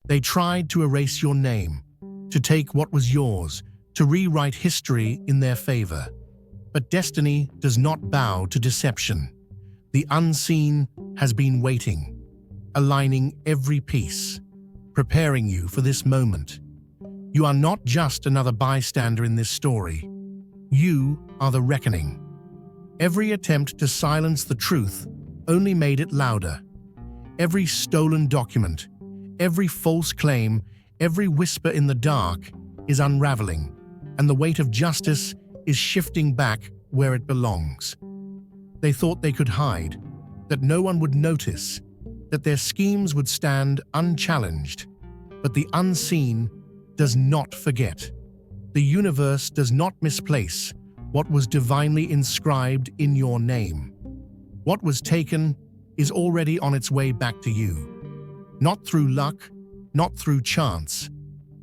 They tried to erase your name, to take what was yours, to rewrite history in their favor. But destiny does not bow to deception. The unseen has been waiting, aligning every piece, preparing you for this moment. You are not just another bystander in this story. You are the reckoning. Every attempt to silence the truth only made it louder. Every stolen document, every false claim, every whisper in the dark is unraveling, and the weight of justice is shifting back where it belongs. They thought they could hide, that no one would notice, that their schemes would stand unchallenged. But the unseen does not forget. The universe does not misplace what was divinely inscribed in your name. What was taken is already on its way back to you. Not through luck, not through chance,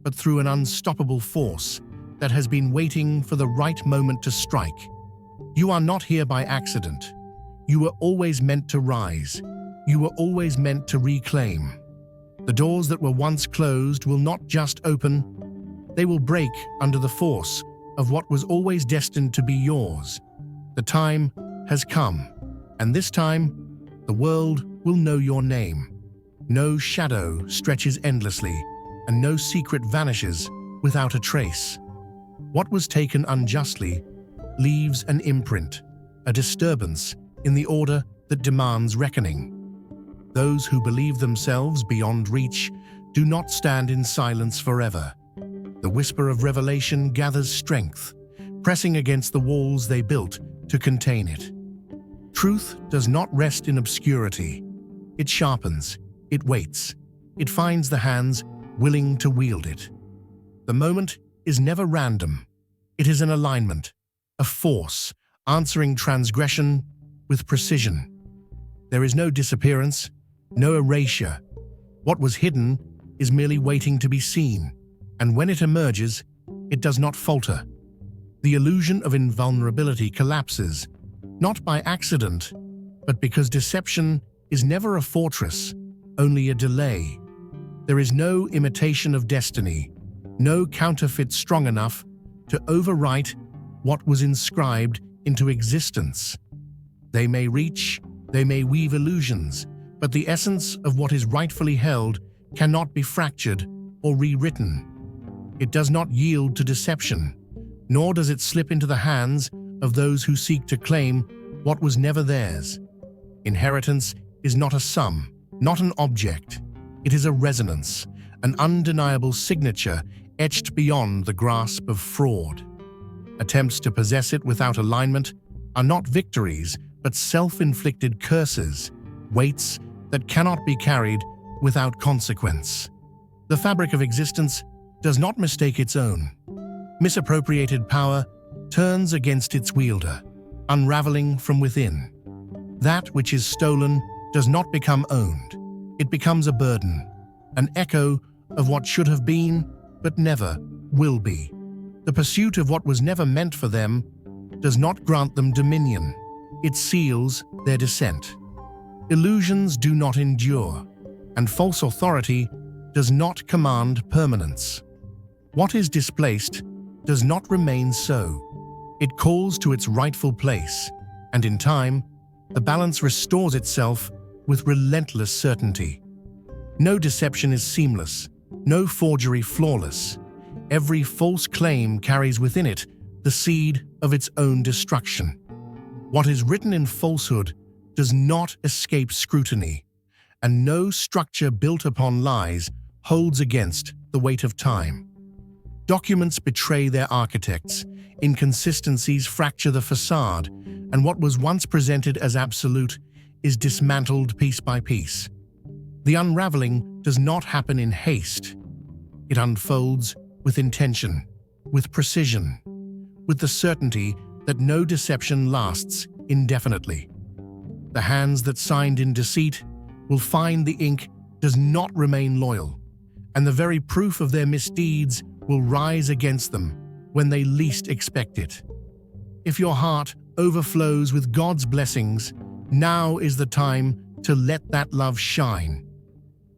but through an unstoppable force that has been waiting for the right moment to strike. You are not here by accident. You were always meant to rise. You were always meant to reclaim. The doors that were once closed will not just open, they will break under the force of what was always destined to be yours. The time has come, and this time, the world will know your name. No shadow stretches endlessly, and no secret vanishes without a trace. What was taken unjustly leaves an imprint, a disturbance in the order that demands reckoning. Those who believe themselves beyond reach do not stand in silence forever. The whisper of revelation gathers strength, pressing against the walls they built to contain it. Truth does not rest in obscurity. It sharpens, it waits, it finds the hands willing to wield it. The moment is never random. It is an alignment, a force, answering transgression with precision. There is no disappearance, no erasure. What was hidden is merely waiting to be seen, and when it emerges, it does not falter. The illusion of invulnerability collapses, not by accident, but because deception is never a fortress, only a delay. There is no imitation of destiny, no counterfeit strong enough to overwrite what was inscribed into existence. They may reach, they may weave illusions, but the essence of what is rightfully held cannot be fractured or rewritten. It does not yield to deception, nor does it slip into the hands of those who seek to claim what was never theirs. Inheritance is not a sum, not an object. It is a resonance, an undeniable signature etched beyond the grasp of fraud. Attempts to possess it without alignment are not victories, but self-inflicted curses, weights that cannot be carried without consequence. The fabric of existence does not mistake its own. Misappropriated power turns against its wielder, unraveling from within. That which is stolen does not become owned. It becomes a burden, an echo of what should have been, but never will be. The pursuit of what was never meant for them does not grant them dominion. It seals their descent. Illusions do not endure, and false authority does not command permanence. What is displaced does not remain so. It calls to its rightful place, and in time, the balance restores itself with relentless certainty. No deception is seamless, no forgery flawless. Every false claim carries within it the seed of its own destruction. What is written in falsehood does not escape scrutiny, and no structure built upon lies holds against the weight of time. Documents betray their architects, inconsistencies fracture the facade, and what was once presented as absolute is dismantled piece by piece. The unraveling does not happen in haste. It unfolds with intention, with precision, with the certainty that no deception lasts indefinitely. The hands that signed in deceit will find the ink does not remain loyal, and the very proof of their misdeeds will rise against them when they least expect it. If your heart overflows with God's blessings, now is the time to let that love shine.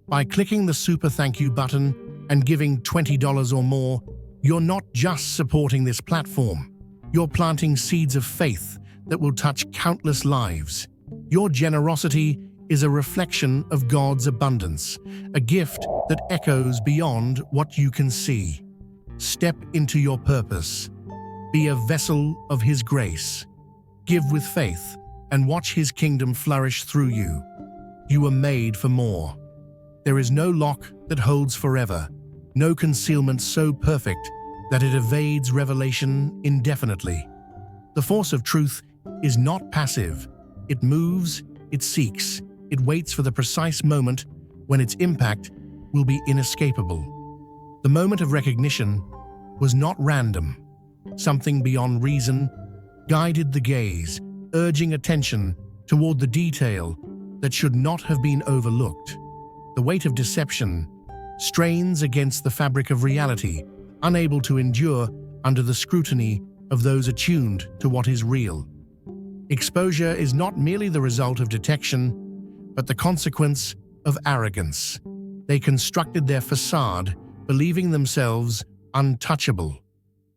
By clicking the super thank you button and giving $20 or more, you're not just supporting this platform. You're planting seeds of faith that will touch countless lives. Your generosity is a reflection of God's abundance, a gift that echoes beyond what you can see. Step into your purpose. Be a vessel of His grace. Give with faith and watch His kingdom flourish through you. You were made for more. There is no lock that holds forever, no concealment so perfect that it evades revelation indefinitely. The force of truth is not passive. It moves, it seeks, it waits for the precise moment when its impact will be inescapable. The moment of recognition was not random. Something beyond reason guided the gaze, urging attention toward the detail that should not have been overlooked. The weight of deception strains against the fabric of reality, unable to endure under the scrutiny of those attuned to what is real. Exposure is not merely the result of detection, but the consequence of arrogance. They constructed their facade, believing themselves untouchable,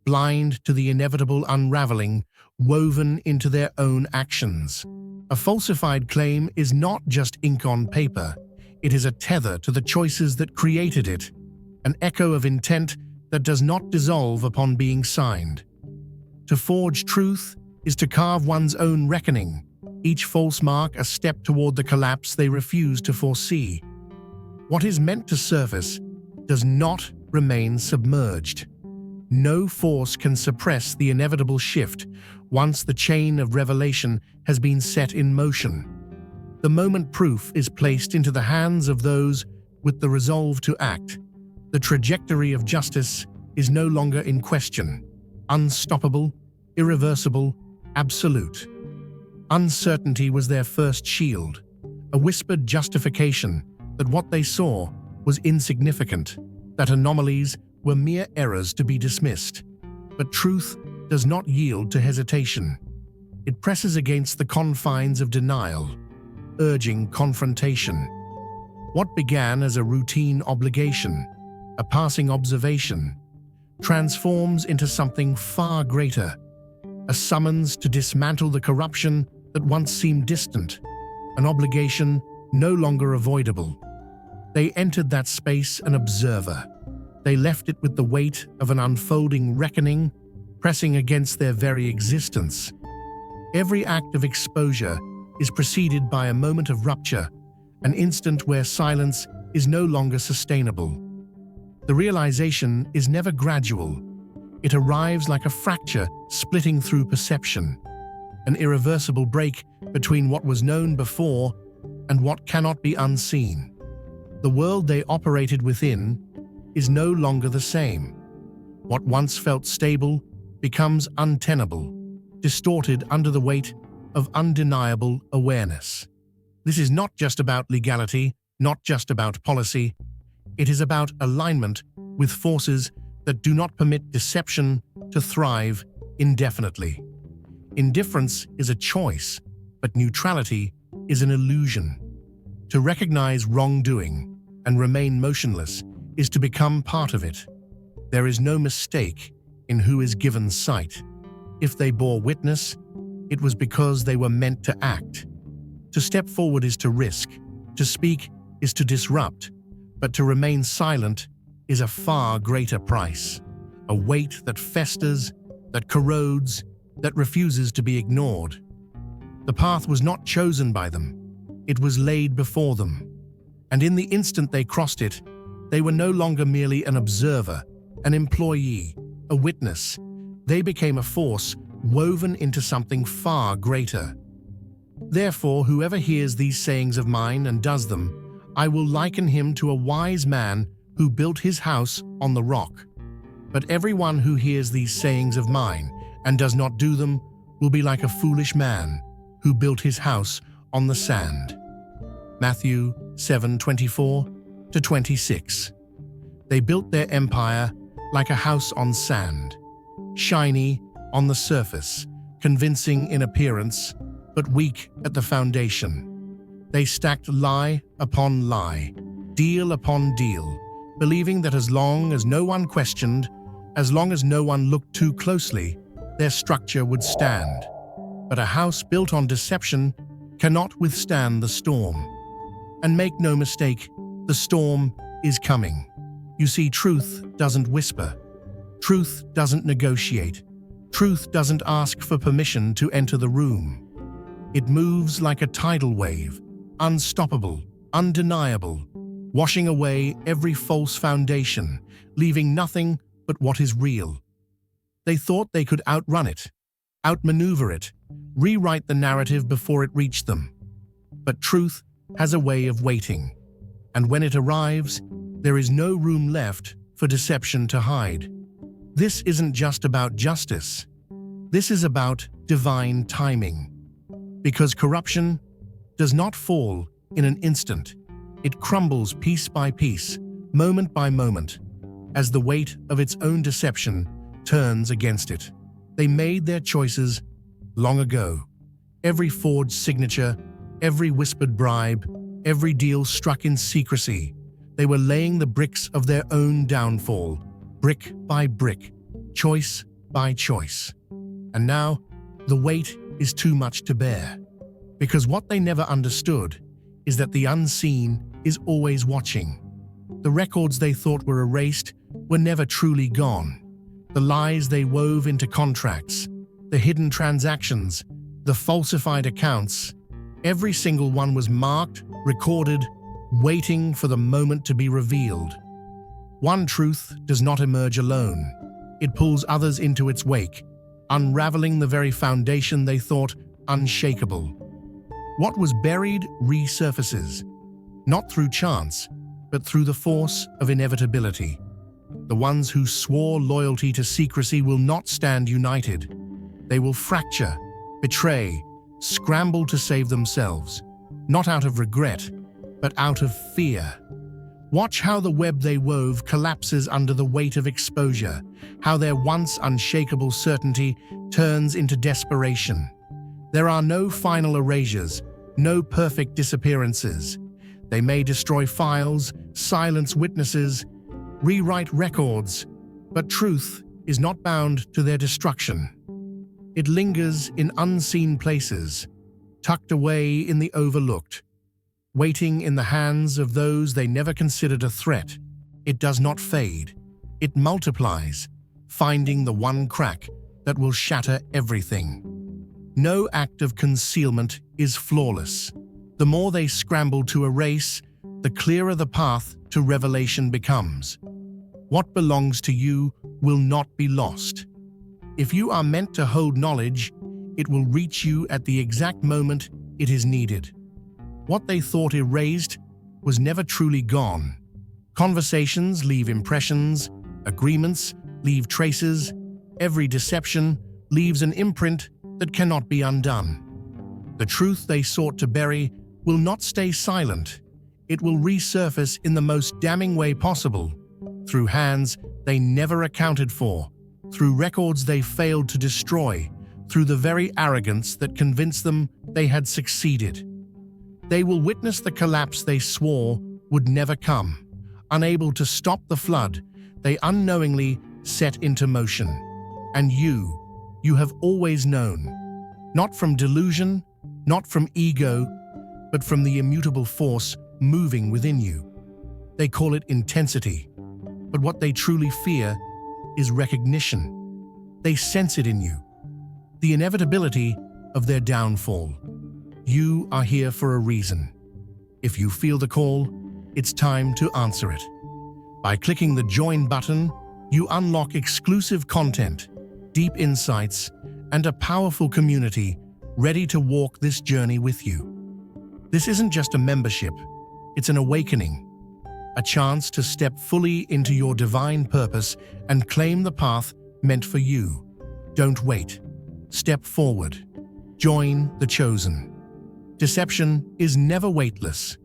blind to the inevitable unraveling woven into their own actions. A falsified claim is not just ink on paper. It is a tether to the choices that created it, an echo of intent that does not dissolve upon being signed. To forge truth is to carve one's own reckoning, each false mark a step toward the collapse they refuse to foresee. What is meant to surface does not remain submerged. No force can suppress the inevitable shift once the chain of revelation has been set in motion. The moment proof is placed into the hands of those with the resolve to act, the trajectory of justice is no longer in question. Unstoppable, irreversible, absolute. Uncertainty was their first shield, a whispered justification that what they saw was insignificant, that anomalies were mere errors to be dismissed. But truth does not yield to hesitation. It presses against the confines of denial, urging confrontation. What began as a routine obligation, a passing observation, transforms into something far greater, a summons to dismantle the corruption that once seemed distant, an obligation no longer avoidable. They entered that space an observer. They left it with the weight of an unfolding reckoning pressing against their very existence. Every act of exposure is preceded by a moment of rupture, an instant where silence is no longer sustainable. The realization is never gradual. It arrives like a fracture splitting through perception, an irreversible break between what was known before and what cannot be unseen. The world they operated within is no longer the same. What once felt stable becomes untenable, distorted under the weight of undeniable awareness. This is not just about legality, not just about policy. It is about alignment with forces that do not permit deception to thrive indefinitely. Indifference is a choice, but neutrality is an illusion. To recognize wrongdoing and remain motionless is to become part of it. There is no mistake in who is given sight. If they bore witness, it was because they were meant to act. To step forward is to risk, to speak is to disrupt, but to remain silent is a far greater price, a weight that festers, that corrodes, that refuses to be ignored. The path was not chosen by them, it was laid before them. And in the instant they crossed it, they were no longer merely an observer, an employee, a witness. They became a force woven into something far greater. Therefore, whoever hears these sayings of mine and does them, I will liken him to a wise man who built his house on the rock. But everyone who hears these sayings of mine and does not do them will be like a foolish man who built his house on the sand. Matthew 7:24-26. They built their empire like a house on sand, shiny on the surface, convincing in appearance, but weak at the foundation. They stacked lie upon lie, deal upon deal, believing that as long as no one questioned, as long as no one looked too closely, their structure would stand. But a house built on deception cannot withstand the storm. And make no mistake, the storm is coming. You see, truth doesn't whisper. Truth doesn't negotiate. Truth doesn't ask for permission to enter the room. It moves like a tidal wave, unstoppable, undeniable, washing away every false foundation, leaving nothing but what is real. They thought they could outrun it, outmaneuver it, rewrite the narrative before it reached them. But truth has a way of waiting, and when it arrives, there is no room left for deception to hide. This isn't just about justice. This is about divine timing. Because corruption does not fall in an instant. It crumbles piece by piece, moment by moment, as the weight of its own deception turns against it. They made their choices long ago. Every forged signature, every whispered bribe, every deal struck in secrecy. They were laying the bricks of their own downfall, brick by brick, choice by choice. And now, the weight is too much to bear. Because what they never understood is that the unseen is always watching. The records they thought were erased were never truly gone. The lies they wove into contracts, the hidden transactions, the falsified accounts, every single one was marked, recorded, waiting for the moment to be revealed. One truth does not emerge alone. It pulls others into its wake, unraveling the very foundation they thought unshakable. What was buried resurfaces, not through chance, but through the force of inevitability. The ones who swore loyalty to secrecy will not stand united. They will fracture, betray, scramble to save themselves, not out of regret, but out of fear. Watch how the web they wove collapses under the weight of exposure, how their once unshakable certainty turns into desperation. There are no final erasures, no perfect disappearances. They may destroy files, silence witnesses, rewrite records, but truth is not bound to their destruction. It lingers in unseen places, tucked away in the overlooked, waiting in the hands of those they never considered a threat. It does not fade. It multiplies, finding the one crack that will shatter everything. No act of concealment is flawless. The more they scramble to erase, the clearer the path to revelation becomes. What belongs to you will not be lost. If you are meant to hold knowledge, it will reach you at the exact moment it is needed. What they thought erased was never truly gone. Conversations leave impressions, agreements leave traces, every deception leaves an imprint that cannot be undone. The truth they sought to bury will not stay silent. It will resurface in the most damning way possible, through hands they never accounted for, through records they failed to destroy, through the very arrogance that convinced them they had succeeded. They will witness the collapse they swore would never come. Unable to stop the flood, they unknowingly set into motion. And you have always known, not from delusion, not from ego, but from the immutable force moving within you. They call it intensity, but what they truly fear is recognition. They sense it in you, the inevitability of their downfall. You are here for a reason. If you feel the call, it's time to answer it. By clicking the Join button, you unlock exclusive content, deep insights, and a powerful community ready to walk this journey with you. This isn't just a membership, it's an awakening, a chance to step fully into your divine purpose and claim the path meant for you. Don't wait. Step forward. Join the chosen. Deception is never weightless.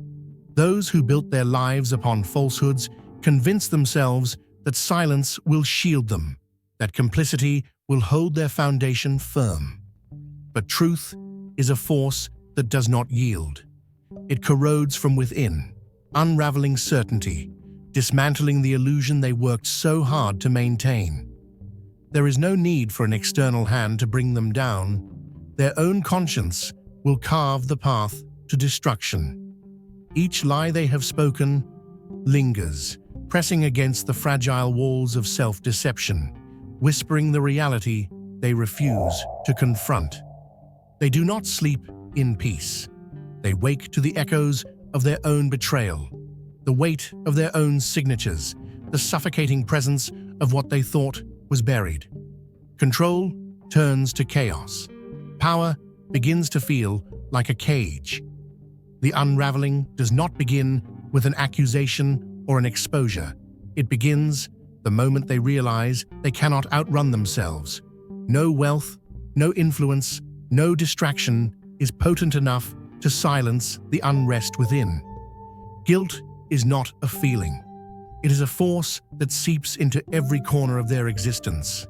Those who built their lives upon falsehoods convince themselves that silence will shield them, that complicity will hold their foundation firm. But truth is a force that does not yield. It corrodes from within, unraveling certainty, dismantling the illusion they worked so hard to maintain. There is no need for an external hand to bring them down. Their own conscience will carve the path to destruction. Each lie they have spoken lingers, pressing against the fragile walls of self-deception, whispering the reality they refuse to confront. They do not sleep in peace. They wake to the echoes of their own betrayal, the weight of their own signatures, the suffocating presence of what they thought was buried. Control turns to chaos. Power begins to feel like a cage. The unraveling does not begin with an accusation or an exposure. It begins the moment they realize they cannot outrun themselves. No wealth, no influence, no distraction is potent enough to silence the unrest within. Guilt is not a feeling. It is a force that seeps into every corner of their existence,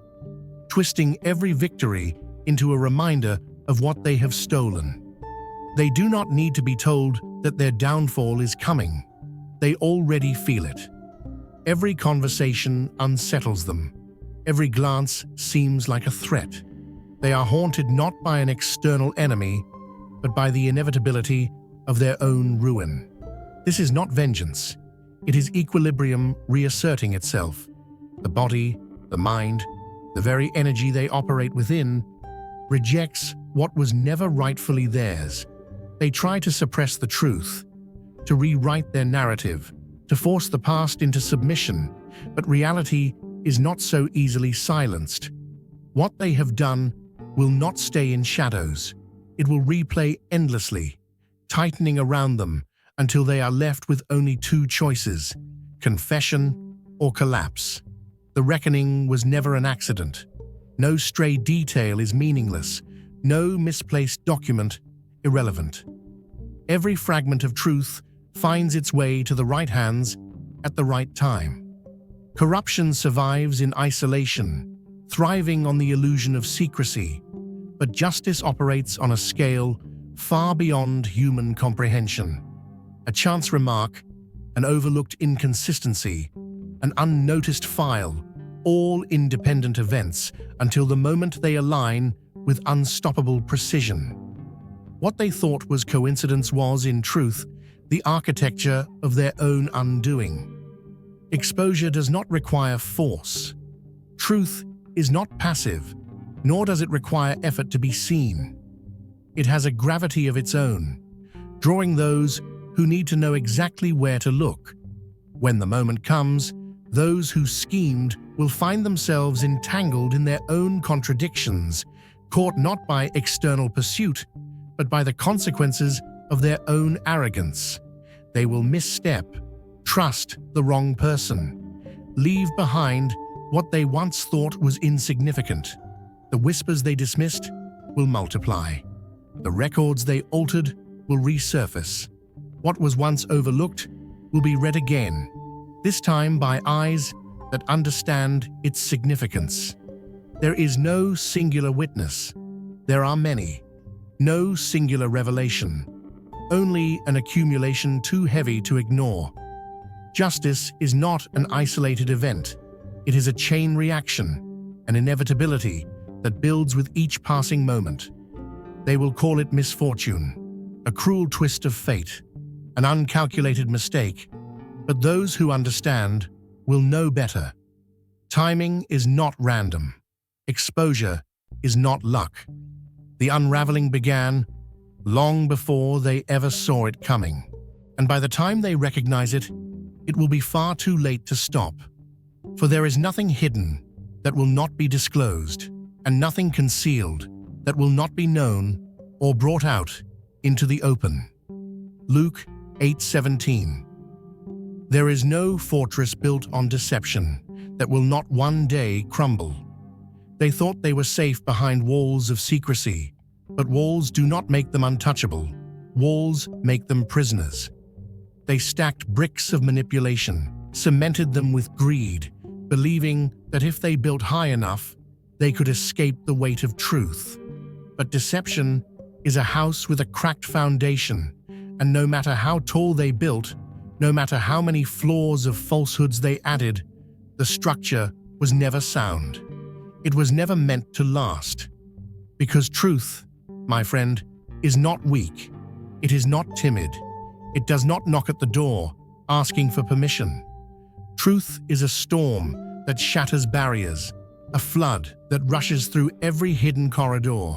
twisting every victory into a reminder of what they have stolen. They do not need to be told that their downfall is coming. They already feel it. Every conversation unsettles them. Every glance seems like a threat. They are haunted not by an external enemy, but by the inevitability of their own ruin. This is not vengeance. It is equilibrium reasserting itself. The body, the mind, the very energy they operate within, rejects what was never rightfully theirs. They try to suppress the truth, to rewrite their narrative, to force the past into submission, but reality is not so easily silenced. What they have done will not stay in shadows. It will replay endlessly, tightening around them until they are left with only two choices: confession or collapse. The reckoning was never an accident. No stray detail is meaningless, no misplaced document irrelevant. Every fragment of truth finds its way to the right hands at the right time. Corruption survives in isolation, thriving on the illusion of secrecy, but justice operates on a scale far beyond human comprehension. A chance remark, an overlooked inconsistency, an unnoticed file, all independent events until the moment they align with unstoppable precision. What they thought was coincidence was, in truth, the architecture of their own undoing. Exposure does not require force. Truth is not passive, nor does it require effort to be seen. It has a gravity of its own, drawing those who need to know exactly where to look. When the moment comes, those who schemed will find themselves entangled in their own contradictions, caught not by external pursuit, but by the consequences of their own arrogance. They will misstep, trust the wrong person, leave behind what they once thought was insignificant. The whispers they dismissed will multiply. The records they altered will resurface. What was once overlooked will be read again, this time by eyes that understand its significance. There is no singular witness. There are many. No singular revelation. Only an accumulation too heavy to ignore. Justice is not an isolated event. It is a chain reaction, an inevitability that builds with each passing moment. They will call it misfortune, a cruel twist of fate, an uncalculated mistake, but those who understand will know better. Timing is not random. Exposure is not luck. The unraveling began long before they ever saw it coming, and by the time they recognize it, it will be far too late to stop. For there is nothing hidden that will not be disclosed, and nothing concealed that will not be known or brought out into the open. Luke 8:17. There is no fortress built on deception that will not one day crumble. They thought they were safe behind walls of secrecy, but walls do not make them untouchable. Walls make them prisoners. They stacked bricks of manipulation, cemented them with greed, believing that if they built high enough, they could escape the weight of truth. But deception is a house with a cracked foundation, and no matter how tall they built, No matter how many floors of falsehoods they added, the structure was never sound. It was never meant to last. Because truth, my friend, is not weak. It is not timid. It does not knock at the door, asking for permission. Truth is a storm that shatters barriers, a flood that rushes through every hidden corridor,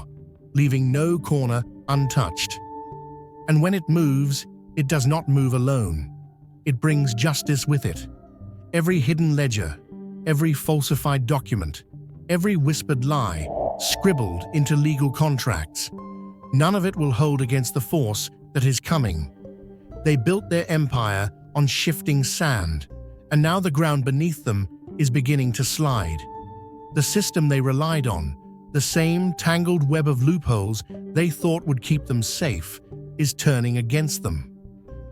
leaving no corner untouched. And when it moves, it does not move alone. It brings justice with it. Every hidden ledger, every falsified document, every whispered lie, scribbled into legal contracts, none of it will hold against the force that is coming. They built their empire on shifting sand, and now the ground beneath them is beginning to slide. The system they relied on, the same tangled web of loopholes they thought would keep them safe, is turning against them.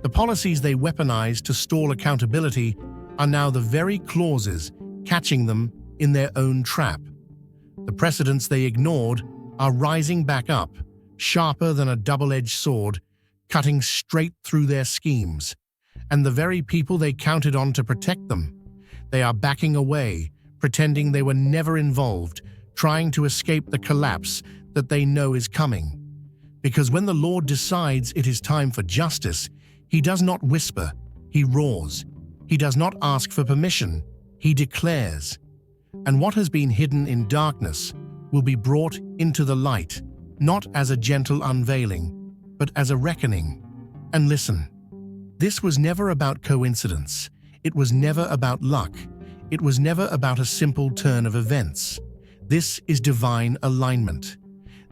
The policies they weaponized to stall accountability are now the very clauses catching them in their own trap. The precedents they ignored are rising back up, sharper than a double-edged sword, cutting straight through their schemes. And the very people they counted on to protect them, they are backing away, pretending they were never involved, trying to escape the collapse that they know is coming. Because when the Lord decides it is time for justice, He does not whisper, He roars. He does not ask for permission, He declares. And what has been hidden in darkness will be brought into the light, not as a gentle unveiling, but as a reckoning. And listen, this was never about coincidence. It was never about luck. It was never about a simple turn of events. This is divine alignment.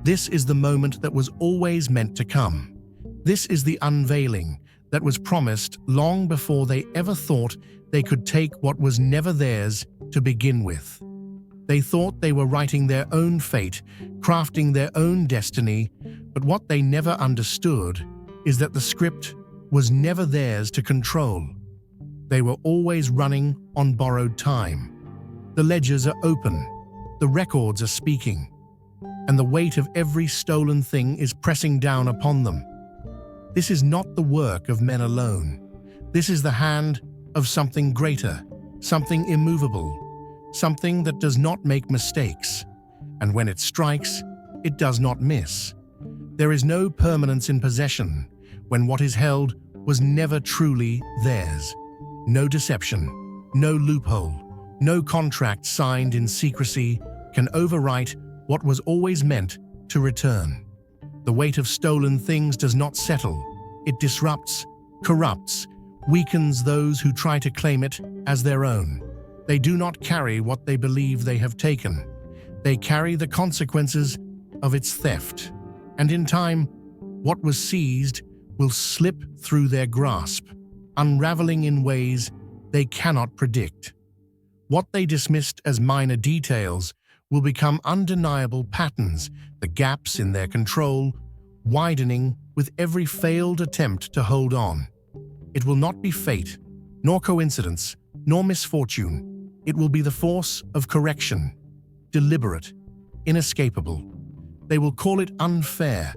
This is the moment that was always meant to come. This is the unveiling that was promised long before they ever thought they could take what was never theirs to begin with. They thought they were writing their own fate, crafting their own destiny, but what they never understood is that the script was never theirs to control. They were always running on borrowed time. The ledgers are open, the records are speaking, and the weight of every stolen thing is pressing down upon them. This is not the work of men alone. This is the hand of something greater, something immovable, something that does not make mistakes, and when it strikes, it does not miss. There is no permanence in possession when what is held was never truly theirs. No deception, no loophole, no contract signed in secrecy can overwrite what was always meant to return. The weight of stolen things does not settle. It disrupts, corrupts, weakens those who try to claim it as their own. They do not carry what they believe they have taken. They carry the consequences of its theft. And in time, what was seized will slip through their grasp, unraveling in ways they cannot predict. What they dismissed as minor details will become undeniable patterns, the gaps in their control widening with every failed attempt to hold on. It will not be fate, nor coincidence, nor misfortune. It will be the force of correction, deliberate, inescapable. They will call it unfair,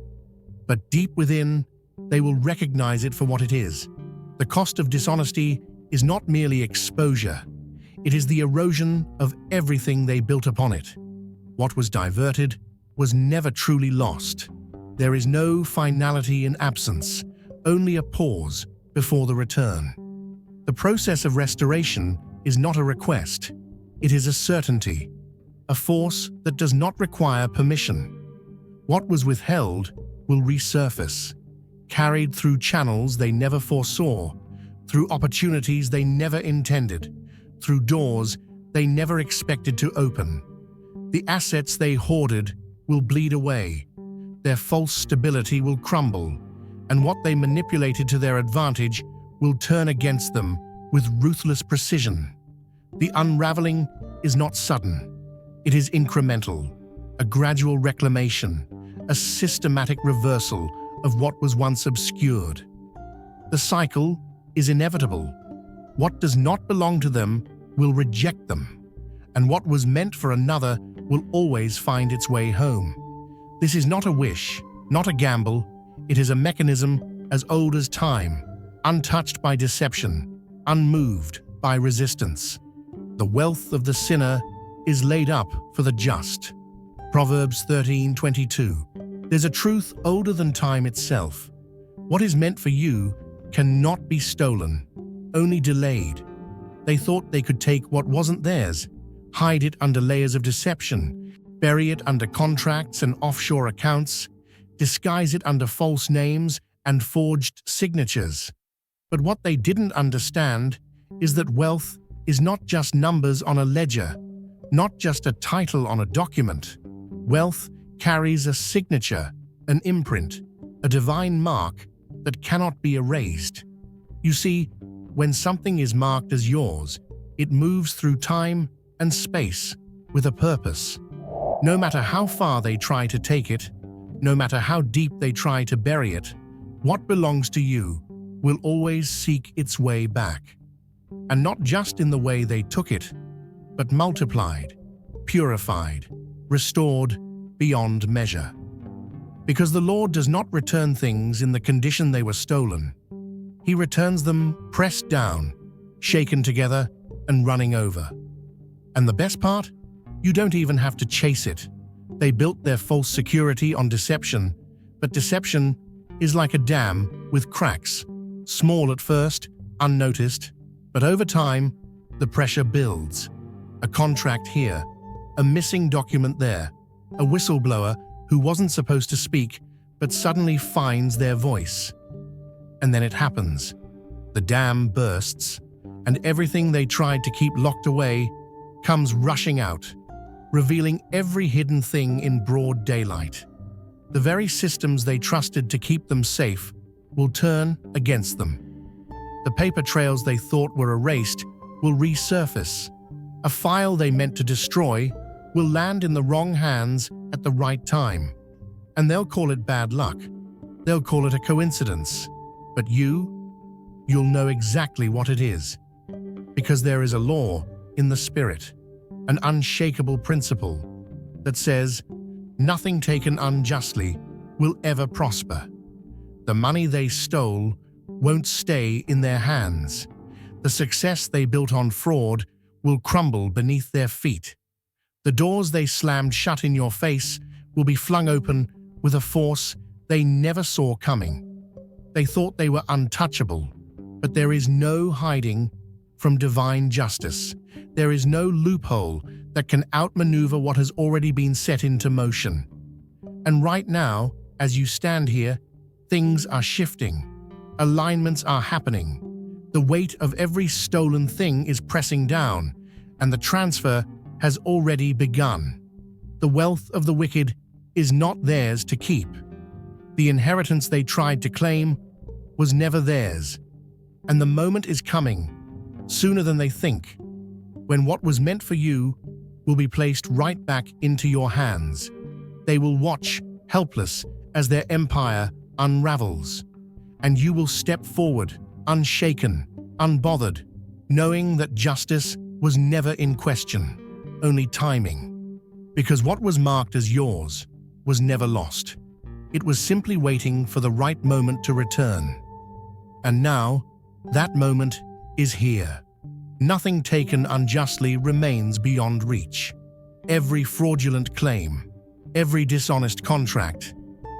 but deep within, they will recognize it for what it is. The cost of dishonesty is not merely exposure. It is the erosion of everything they built upon it. What was diverted was never truly lost. There is no finality in absence, only a pause before the return. The process of restoration is not a request. It is a certainty, a force that does not require permission. What was withheld will resurface, carried through channels they never foresaw, through opportunities they never intended, through doors they never expected to open. The assets they hoarded will bleed away, their false stability will crumble, and what they manipulated to their advantage will turn against them with ruthless precision. The unraveling is not sudden. It is incremental, a gradual reclamation, a systematic reversal of what was once obscured. The cycle is inevitable. What does not belong to them will reject them, and what was meant for another will always find its way home. This is not a wish, not a gamble. It is a mechanism as old as time, untouched by deception, unmoved by resistance. The wealth of the sinner is laid up for the just. Proverbs 13:22. There's a truth older than time itself. What is meant for you cannot be stolen, only delayed. They thought they could take what wasn't theirs, hide it under layers of deception, bury it under contracts and offshore accounts, disguise it under false names and forged signatures. But what they didn't understand is that wealth is not just numbers on a ledger, not just a title on a document. Wealth carries a signature, an imprint, a divine mark that cannot be erased. You see, when something is marked as yours, it moves through time and space with a purpose. No matter how far they try to take it, no matter how deep they try to bury it, what belongs to you will always seek its way back. And not just in the way they took it, but multiplied, purified, restored beyond measure. Because the Lord does not return things in the condition they were stolen. He returns them pressed down, shaken together, and running over. And the best part? You don't even have to chase it. They built their false security on deception, but deception is like a dam with cracks, small at first, unnoticed, but over time, the pressure builds. A contract here, a missing document there, a whistleblower who wasn't supposed to speak but suddenly finds their voice. And then it happens. The dam bursts, and everything they tried to keep locked away comes rushing out, revealing every hidden thing in broad daylight. The very systems they trusted to keep them safe will turn against them. The paper trails they thought were erased will resurface. A file they meant to destroy will land in the wrong hands at the right time. And they'll call it bad luck. They'll call it a coincidence. But you'll know exactly what it is. Because there is a law in the spirit, an unshakable principle that says nothing taken unjustly will ever prosper. The money they stole won't stay in their hands. The success they built on fraud will crumble beneath their feet. The doors they slammed shut in your face will be flung open with a force they never saw coming. They thought they were untouchable, but there is no hiding from divine justice. There is no loophole that can outmaneuver what has already been set into motion. And right now, as you stand here, things are shifting. Alignments are happening. The weight of every stolen thing is pressing down, and the transfer has already begun. The wealth of the wicked is not theirs to keep. The inheritance they tried to claim was never theirs. And the moment is coming, sooner than they think, when what was meant for you will be placed right back into your hands. They will watch, helpless, as their empire unravels. And you will step forward, unshaken, unbothered, knowing that justice was never in question, only timing. Because what was marked as yours was never lost. It was simply waiting for the right moment to return. And now, that moment is here. Nothing taken unjustly remains beyond reach. Every fraudulent claim, every dishonest contract,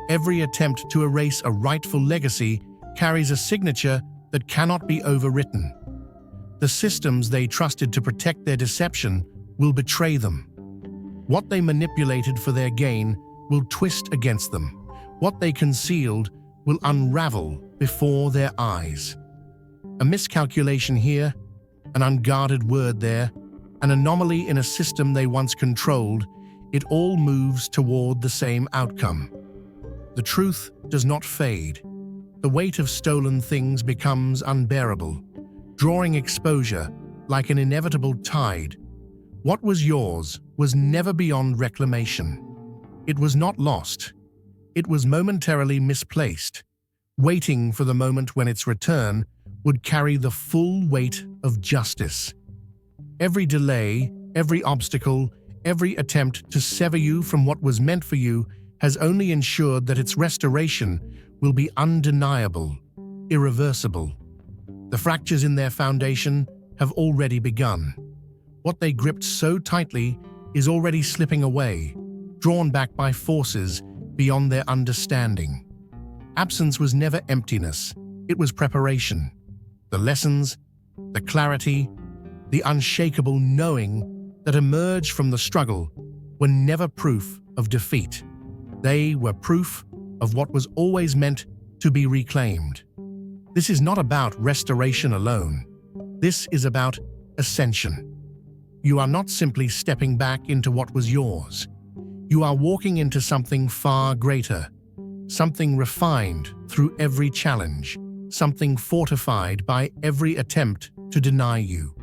every attempt to erase a rightful legacy carries a signature that cannot be overwritten. The systems they trusted to protect their deception will betray them. What they manipulated for their gain will twist against them. What they concealed will unravel before their eyes. A miscalculation here, an unguarded word there, an anomaly in a system they once controlled, it all moves toward the same outcome. The truth does not fade. The weight of stolen things becomes unbearable, drawing exposure like an inevitable tide. What was yours was never beyond reclamation. It was not lost. It was momentarily misplaced, waiting for the moment when its return would carry the full weight of justice. Every delay, every obstacle, every attempt to sever you from what was meant for you has only ensured that its restoration will be undeniable, irreversible. The fractures in their foundation have already begun. What they gripped so tightly is already slipping away, drawn back by forces beyond their understanding. Absence was never emptiness, it was preparation. The lessons, the clarity, the unshakable knowing that emerged from the struggle were never proof of defeat. They were proof of what was always meant to be reclaimed. This is not about restoration alone. This is about ascension. You are not simply stepping back into what was yours. You are walking into something far greater, something refined through every challenge, something fortified by every attempt to deny you.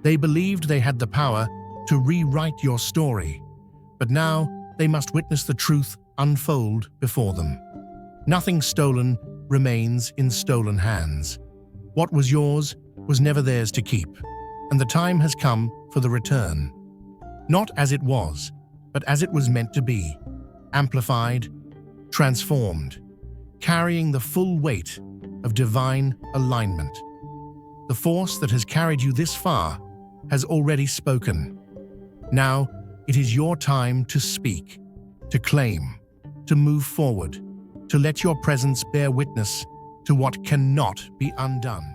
They believed they had the power to rewrite your story, but now they must witness the truth unfold before them. Nothing stolen remains in stolen hands. What was yours was never theirs to keep, and the time has come for the return. Not as it was, but as it was meant to be, amplified, transformed, carrying the full weight of divine alignment. The force that has carried you this far has already spoken. Now it is your time to speak, to claim, to move forward, to let your presence bear witness to what cannot be undone.